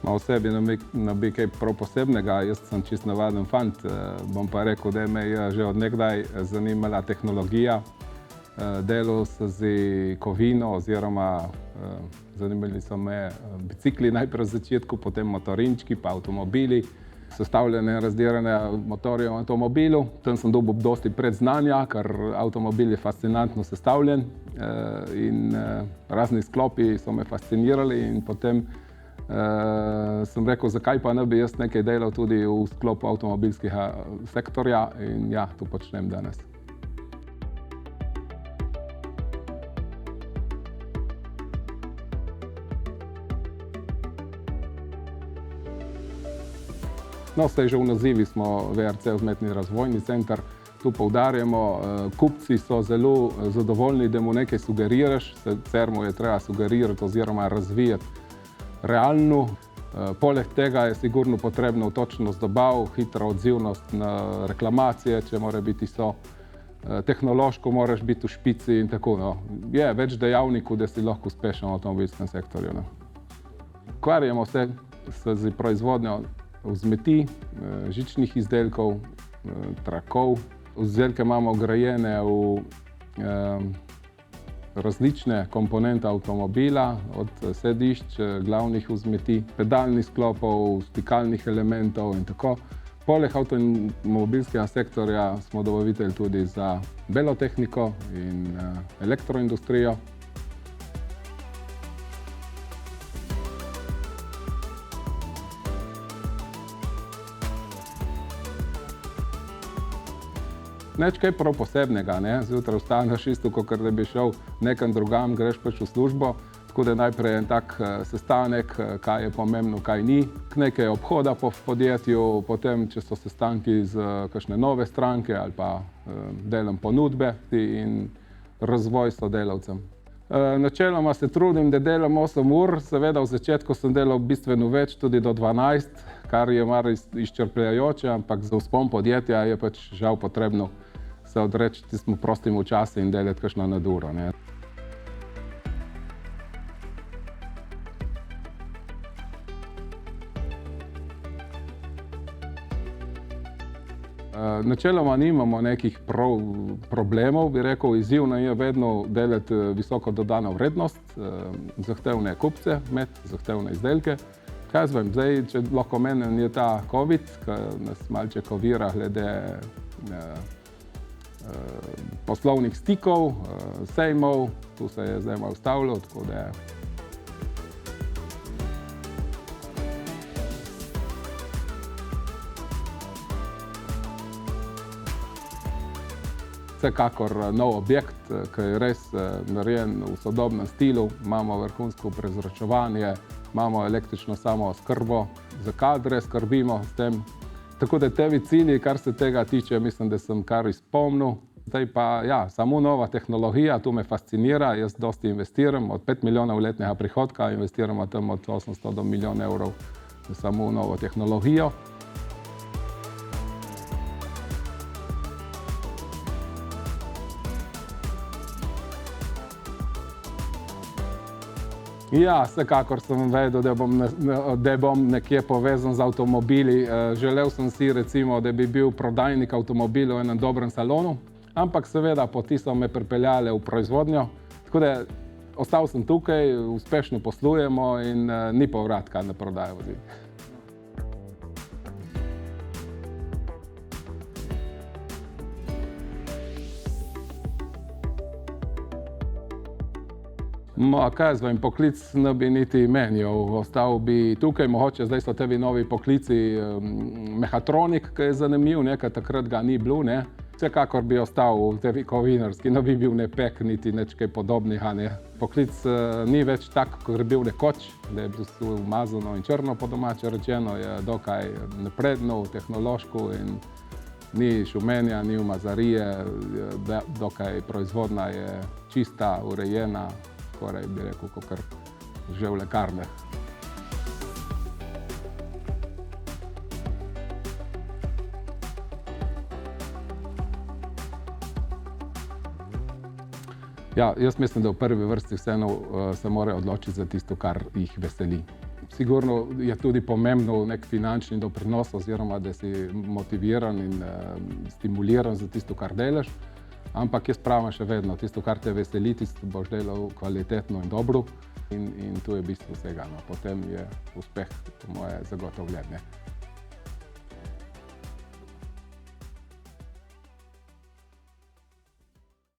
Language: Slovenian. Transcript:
O sebi ne bi kaj prav posebnega, jaz sem čisto navaden fant, bom pa rekel, da me je že od nekdaj zanimala tehnologija. Delal sem z kovino oziroma zanimali so me bicikli najprej v začetku, potem motorinčki pa avtomobili, sestavljene in razdirane motorje v avtomobilu. Tam sem dobil dosti predznanja, ker avtomobil je fascinantno sestavljen in razni sklopi so me fascinirali in potem sem rekel, zakaj pa ne bi jaz nekaj delal tudi v sklopu avtomobilskega sektorja in ja, to počnem danes. No, saj že v nazivi smo VRC Vzmetni razvojni center. Tu poudarjamo, kupci so zelo zadovoljni, da mu nekaj sugeriraš, sicer mu je treba sugerirati oziroma razvijati realno. Poleg tega je sigurno potrebno točnost dobav, hitra odzivnost na reklamacije, če mora biti so. Tehnološko moraš biti v špici in tako. No. Je več dejavnikov, da si lahko uspešen v avtomobilskem sektorju. No. Ukvarjamo se z proizvodnjo vzmeti, žičnih izdelkov, trakov. Izdelke imamo vgrajene v različne komponente avtomobila, od sedišč, glavnih vzmeti, pedalnih sklopov, stikalnih elementov in tako. Poleg avtomobilskega sektorja smo dobavitelj tudi za belo tehniko in elektroindustrijo. Nič kaj prav posebnega, ne? Zjutraj vstaneš isto, kakor da bi šel nekam drugam, greš pač v službo. Tako da najprej en tak sestanek, kaj je pomembno, kaj ni. Nekaj obhoda po podjetju, potem, če so sestanki z kakšne nove stranke ali pa delam ponudbe in razvoj sodelavcem. Načeloma se trudim, da delam 8 ur, seveda v začetku sem delal bistveno več, tudi do 12, kar je malo izčrpljajoče, ampak za vzpon podjetja je pač žal potrebno se odreči tistemu prostemu času in delati kakšno naduro. Ne. Načeloma nimamo nekih problemov, bi rekel, izzivno je vedno delati visoko dodano vrednost, zahtevne kupce, imeti zahtevne izdelke. Kaj zvem, zdaj, če lahko menim, je ta COVID, ki nas malček ovira glede poslovnih stikov, sejmov, tu se je zdaj malo ustavilo, tako da vsekakor nov objekt, ki je res narejen v sodobnem stilu, imamo vrhunsko prezračevanje, imamo električno samooskrbo, za kadre skrbimo s tem. Tako da tebi cilji, kar se tega tiče, mislim, da sem kar izpolnil. Zdaj pa, ja, samo nova tehnologija, tu me fascinira, jaz dosti investiram, od 5 milijonov letnega prihodka investiramo tam od 800 do milijon evrov samo v novo tehnologijo. Ja, vsekakor sem vedel, da bom nekje povezan z avtomobili. Želel sem si recimo, da bi bil prodajnik avtomobilov v enem dobrem salonu, ampak seveda poti so me pripeljale v proizvodnjo. Tako da ostal sem tukaj, uspešno poslujemo in ni povratka na prodajo vozil. Kaj jaz vem, poklic ne bi niti menjal, ostal bi tukaj, mogoče zdaj so tebi novi poklici, mehatronik, ki je zanimiv, nekaj takrat ga ni bilo, ne. Vsekakor bi ostal v tebi kovinarski, ne bi bil ne pek, niti nič kaj podobnega, ne. Poklic ni več tak, kot je bil nekoč, da je bilo umazano in črno po domače rečeno, je dokaj napredno, tehnološko in ni šumenja, ni umazarije, dokaj proizvodna je čista, urejena. Skoraj bi rekel, kakor že v lekarnah. Ja, jaz mislim, da v prvi vrsti vseeno se morajo odločiti za tisto, kar jih veseli. Sigurno je tudi pomembno nek finančni doprinos oziroma, da si motiviran in stimuliran za tisto, kar delaš. Ampak jaz pravim še vedno, tisto, kar te veseli, tisto boš delal kvalitetno in dobro in to je bistvo vsega. No. Potem je uspeh, po moje, zagotovljen. Ne.